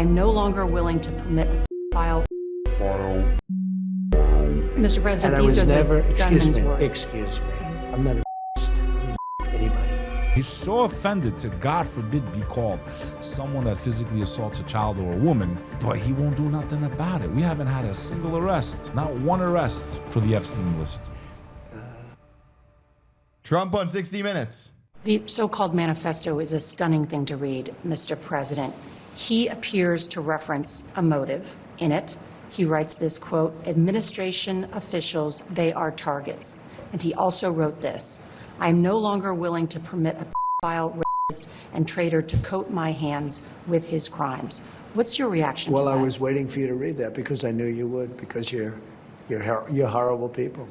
I'm no longer willing to permit a file. Mr. President, And these are the gunman's words. Excuse me. I'm not a anybody. He's so offended to, God forbid, be called someone that physically assaults a child or a woman, but he won't do nothing about it. We haven't had a single arrest, not one arrest for the Epstein list. Trump on 60 Minutes. The so-called manifesto is a stunning thing to read, Mr. President. He appears to reference a motive in it. He writes this, quote, administration officials, they are targets. And he also wrote this, I am no longer willing to permit a pedophile, rapist, and traitor to coat my hands with his crimes. What's your reaction to that? Well, I was waiting for you to read that because I knew you would, because you're horrible people.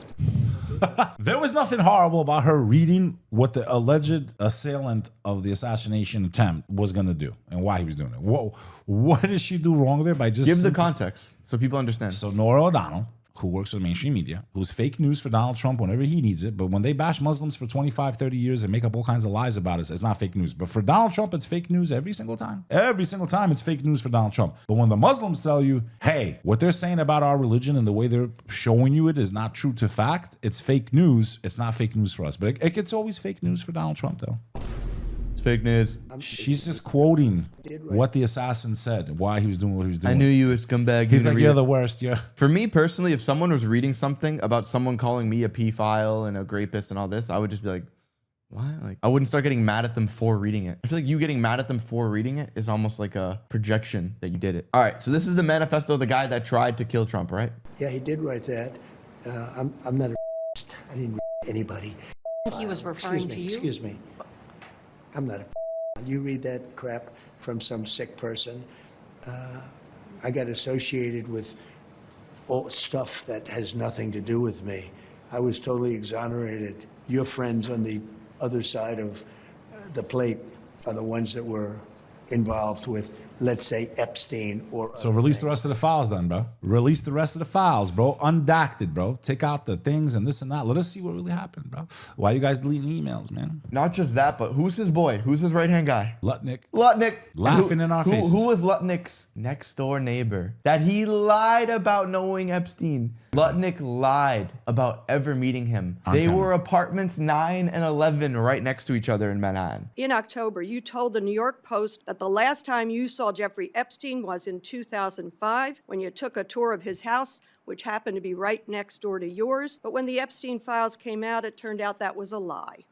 There was nothing horrible about her reading what the alleged assailant of the assassination attempt was going to do and why he was doing it. What did she do wrong there by just... Give the context so people understand. So Norah O'Donnell, who works with mainstream media, who's fake news for Donald Trump whenever he needs it, but when they bash Muslims for 25, 30 years and make up all kinds of lies about us, it's not fake news. But for Donald Trump, it's fake news every single time. Every single time it's fake news for Donald Trump. But when the Muslims tell you, hey, what they're saying about our religion and the way they're showing you it is not true to fact, it's fake news. It's not fake news for us. But it's always fake news for Donald Trump, though. It's fake news. She's just quoting what the assassin said, why he was doing what he was doing. I knew you, scumbag. He's like, you're the worst, yeah. For me personally, if someone was reading something about someone calling me a pedophile and a rapist and all this, I would just be like, what? Like, I wouldn't start getting mad at them for reading it. I feel like you getting mad at them for reading it is almost like a projection that you did it. All right, so this is the manifesto of the guy that tried to kill Trump, right? Yeah, he did write that. I'm not a I didn't anybody. I think he was referring to you. Excuse me. I'm not a you read that crap from some sick person. I got associated with all stuff that has nothing to do with me. I was totally exonerated. Your friends on the other side of the plate are the ones that were involved with, let's say, Epstein or... So release the rest of the files then, bro. Release the rest of the files, bro. Undacted, bro. Take out the things and this and that. Let us see what really happened, bro. Why you guys deleting emails, man? Not just that, but who's his boy? Who's his right-hand guy? Lutnick. Lutnick. Laughing in our faces. Who was Lutnick's next door neighbor? That he lied about knowing Epstein. Lutnick lied about ever meeting him. They were apartments 9 and 11 right next to each other in Manhattan. In October, you told the New York Post that the last time you saw Jeffrey Epstein was in 2005 when you took a tour of his house, which happened to be right next door to yours. But when the Epstein files came out, it turned out that was a lie.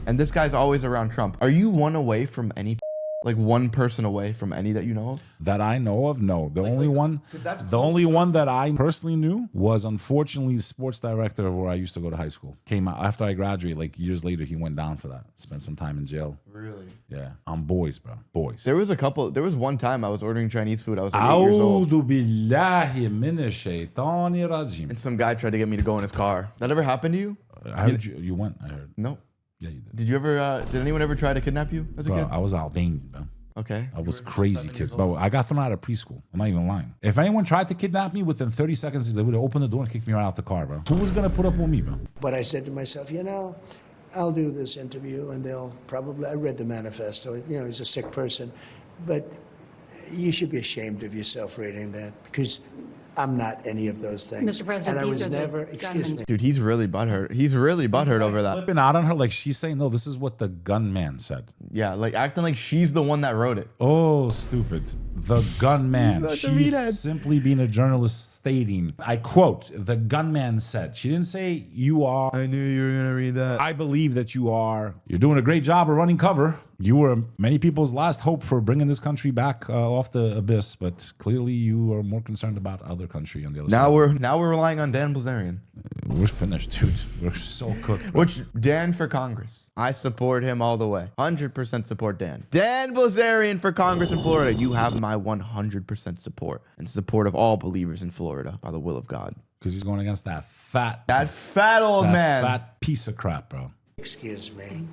And this guy's always around Trump. Are you one away from any, like one person away from any that you know of? That I know of, no. The only one that I personally knew was, unfortunately, the sports director of where I used to go to high school. Came out after I graduated, like years later, he went down for that. Spent some time in jail. Really? Yeah. On boys, bro. Boys. There was one time I was ordering Chinese food. I was like 8 years old. And some guy tried to get me to go in his car. That ever happened to you? I heard you went, I heard. No. Yeah, you did. Did you ever, did anyone ever try to kidnap you as a kid? I was Albanian, bro. Okay. I was crazy kid, bro. I got thrown out of preschool. I'm not even lying. If anyone tried to kidnap me, within 30 seconds, they would have opened the door and kicked me right out the car, bro. Who was going to put up with me, bro? But I said to myself, you know, I'll do this interview and they'll probably, I read the manifesto, you know, he's a sick person, but you should be ashamed of yourself reading that because I'm not any of those things. Mr. President, and I these was are never, the excuse gunman's me. Dude, he's really butthurt. He's really butthurt over that. Flipping out on her like she's saying, no, this is what the gunman said. Yeah, like acting like she's the one that wrote it. Oh, stupid. The gunman. She's such a meathead. She's simply being a journalist stating, I quote, the gunman said. She didn't say you are. I knew you were going to read that. I believe that you are. You're doing a great job of running cover. You were many people's last hope for bringing this country back off the abyss, but clearly you are more concerned about other country on the other side. Now we're relying on Dan Bilzerian. We're finished, dude. We're so cooked. Bro. Which, Dan for Congress. I support him all the way. 100% support Dan. Dan Bilzerian for Congress in Florida. You have my 100% support and support of all believers in Florida by the will of God. Because he's going against that fat old man. Fat piece of crap, bro. Excuse me.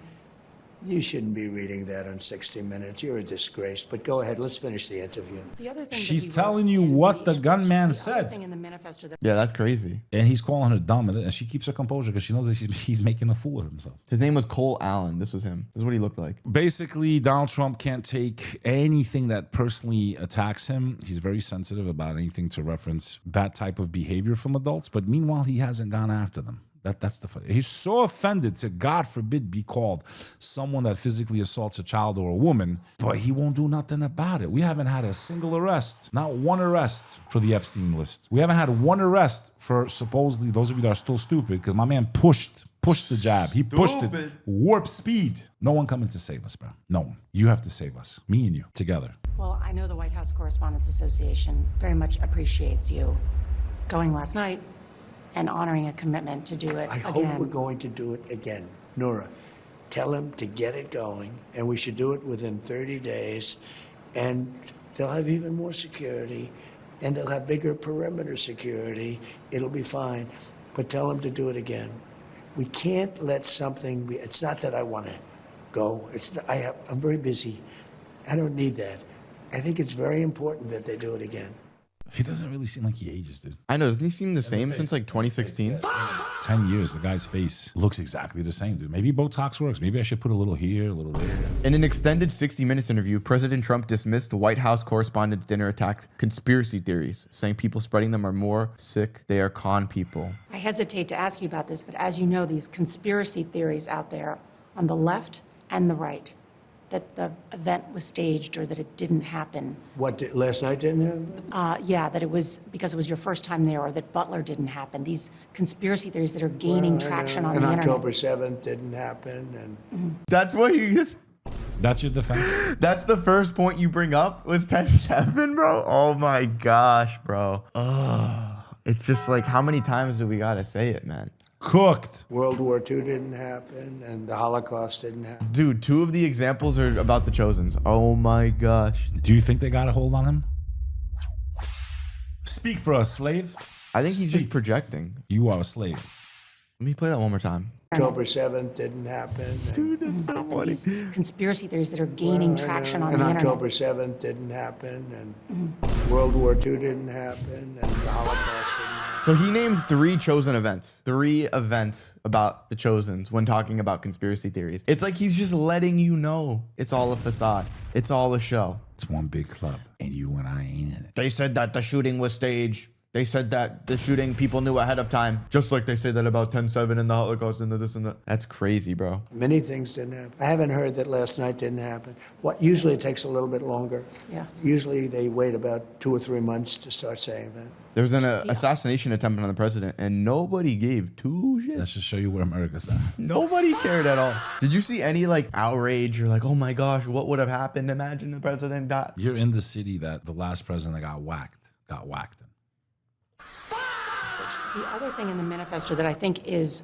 You shouldn't be reading that on 60 Minutes. You're a disgrace. But go ahead. Let's finish the interview. The other thing that She's he wrote telling you in what the speech, gunman the said. other thing in the manifesto that Yeah, that's crazy. And he's calling her dumb, and she keeps her composure because she knows that he's making a fool of himself. His name was Cole Allen. This was him. This is what he looked like. Basically, Donald Trump can't take anything that personally attacks him. He's very sensitive about anything to reference that type of behavior from adults. But meanwhile, he hasn't gone after them. That's the he's so offended to, God forbid, be called someone that physically assaults a child or a woman, but he won't do nothing about it. We haven't had a single arrest, not one arrest for the Epstein list. We haven't had one arrest for supposedly those of you that are still stupid, because my man pushed the jab. He pushed it warp speed. No one coming to save us, bro. No one. You have to save us, me and you, together. Well, I know the White House Correspondents Association very much appreciates you going last night and honoring a commitment to do it I again. hope we're going to do it again. Norah, tell him to get it going, and we should do it within 30 days, and they'll have even more security, and they'll have bigger perimeter security. It'll be fine. But tell him to do it again. We can't let something be, it's not that I want to go. I'm very busy. I don't need that. I think it's very important that they do it again. He doesn't really seem like he ages, dude. I know. Doesn't he seem the same since like 2016? 10 years, the guy's face looks exactly the same, dude. Maybe Botox works. Maybe I should put a little here, a little there. In an extended 60 Minutes interview, President Trump dismissed White House Correspondents' Dinner attack conspiracy theories, saying people spreading them are more sick. They are con people. I hesitate to ask you about this, but as you know, these conspiracy theories out there on the left and the right, that the event was staged or that it didn't happen. Last night didn't happen? Yeah, that it was because it was your first time there, or that Butler didn't happen. These conspiracy theories that are gaining traction on the internet. And October 7th didn't happen. And That's what you. That's your defense? That's the first point you bring up was 10-7, bro. Oh my gosh, bro. It's just like, how many times do we gotta say it, man? Cooked. World War II didn't happen, and the Holocaust didn't happen. Dude, 2 of the examples are about the Chosens. Oh my gosh. Do you think they got a hold on him? Speak for a slave. I think he's just Speak. projecting. You are a slave. Let me play that one more time. October 7th didn't happen. Dude, that's so funny. These conspiracy theories that are gaining traction on And the internet. October 7th didn't happen, and World War II didn't happen, and the Holocaust didn't happen. So he named 3 chosen events. 3 events about the Chosens when talking about conspiracy theories. It's like he's just letting you know it's all a facade. It's all a show. It's one big club, and you and I ain't in it. They said that the shooting was staged. They said that the shooting people knew ahead of time. Just like they say that about 10-7 and the Holocaust and the this and that. That's crazy, bro. Many things didn't happen. I haven't heard that last night didn't happen. Usually it takes a little bit longer. Yeah. Usually they wait about 2 or 3 months to start saying that. There was an assassination attempt on the president, and nobody gave 2 shits. That should show you where America's at. Nobody cared at all. Did you see any like outrage or like, oh my gosh, what would have happened? Imagine the president died. You're in the city that the last president that got whacked in. The other thing in the manifesto that I think is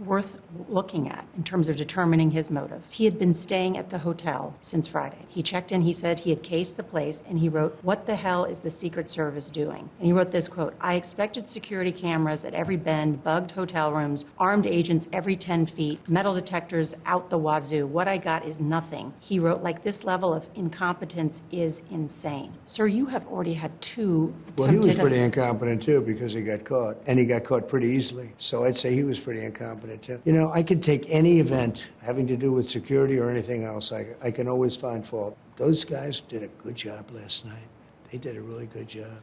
worth looking at in terms of determining his motives. He had been staying at the hotel since Friday. He checked in, he said he had cased the place, and he wrote, "What the hell is the Secret Service doing?" And he wrote this quote, "I expected security cameras at every bend, bugged hotel rooms, armed agents every 10 feet, metal detectors out the wazoo. What I got is nothing." He wrote, like, this level of incompetence is insane. Sir, you have already had 2 Well, he was attempted pretty incompetent, too, because he got caught. And he got caught pretty easily. So I'd say he was pretty incompetent, too. You know, I could take any event having to do with security or anything else. I can always find fault. Those guys did a good job last night. They did a really good job.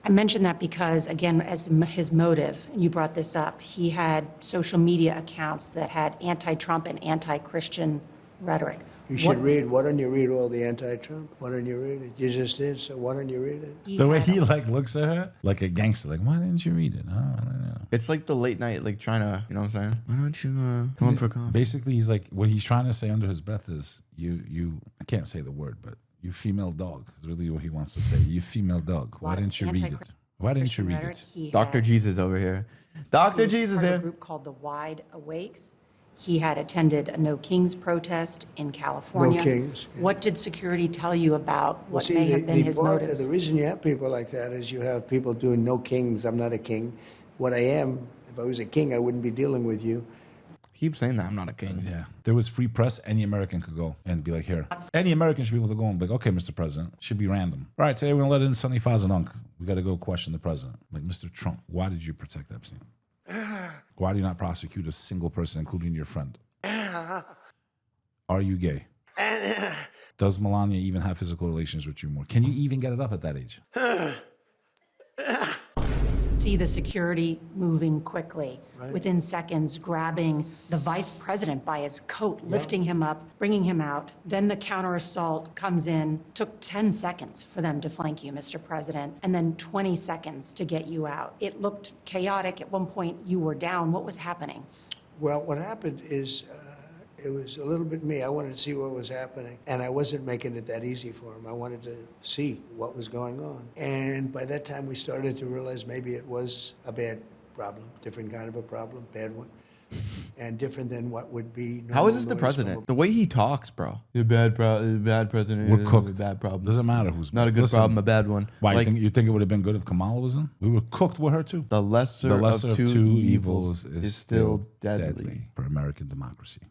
I mention that because, again, as his motive, and you brought this up, he had social media accounts that had anti-Trump and anti-Christian rhetoric. You should read. Why don't you read all the anti-Trump? Why don't you read it? You just did, so why don't you read it? The way he like looks at her, like a gangster, like, why didn't you read it? Oh, I don't know. It's like the late night, like trying to, you know what I'm saying? Why don't you come up for coffee? Basically, he's like, what he's trying to say under his breath is, I can't say the word, but you female dog is really what he wants to say. You female dog. Why didn't you read it? Why didn't you read it? Dr. Jesus over here. Dr. Jesus He was part of here. a group called the Wide Awakes. He had attended a No Kings protest in California. No Kings, yeah. What did security tell you about Well, what see, may have been his motives? The reason you have people like that is you have people doing no kings. I'm not a king. What I am, if I was a king, I wouldn't be dealing with you. Keep saying that I'm not a king. Yeah. There was free press, any American could go and be like, here. Any American should be able to go and be like, okay, Mr. President, should be random. All right, today we're going to let in SunnyFaz and Unc. We got to go question the president. Like, Mr. Trump, why did you protect Epstein? Why do you not prosecute a single person, including your friend? Are you gay? Does Melania even have physical relations with you more? Can you even get it up at that age? See the security moving quickly, within seconds, grabbing the vice president by his coat, lifting him up, bringing him out. Then the counter assault comes in. Took 10 seconds for them to flank you, Mr. President, and then 20 seconds to get you out. It looked chaotic. At one point, you were down. What was happening? Well, what happened is it was a little bit me. I wanted to see what was happening, and I wasn't making it that easy for him. I wanted to see what was going on. And by that time, we started to realize maybe it was a bad problem, different kind of a problem, bad one, and different than what would be normal. How is this the noise president? The way he talks, bro. You're a bad president. We're cooked. A bad problem. Doesn't matter who's Not a good Listen, problem, a bad one. Why, Like, you think it would have been good if Kamala was in? We were cooked with her too. the lesser, The lesser of two evils is still deadly. for American democracy.